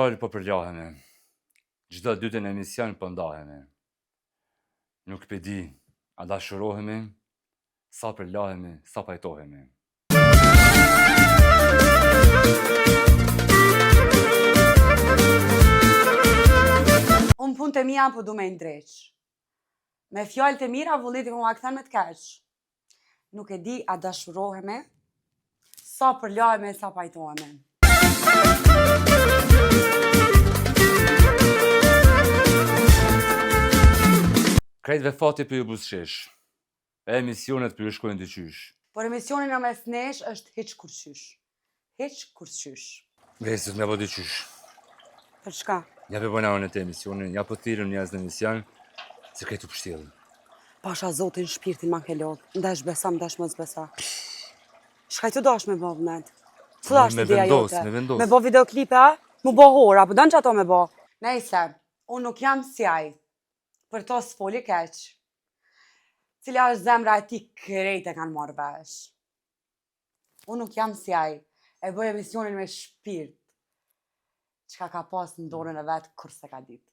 fjalë po përlahemi. Çdo dytë në emision po ndahemi. Nuk pe di, a dashurohemi, sa përlahemi, sa pajtohemi. Unë punë të mija po du me ndreq. Me fjallë të mira, vullneti po ma kthen me të keq. Nuk e di a dashurohemi, sa përlahemi, sa pajtohemi. Krejtve fati për ju buzqesh, e emisionet për ju shkojnë dyqysh. Por emisionin në mes nesh është hiq kurqysh. Hiq kurqysh. Vesët me po dyqysh. Për shka? Ja për bëna unë të emisionin, ja për thirën njës në emision, se krejtu pështjelën. Pasha zotin shpirtin ma ke lodh, ndesh besa, ndesh mos besa. Shka të dash me bo vënet? Cëla është ideja jote? Me vendos. Me bo videoklipe, a? Mu bo hora, për dënë që ato me bo? Nejse, unë nuk jam si aj, për to s'foli keq. Cila është zemra e ti krejt e kanë marrë vesh. Unë nuk jam si aj, e bëj emisionin me shpirt. Qka ka pas në dorën e vetë, kur se ka ditë.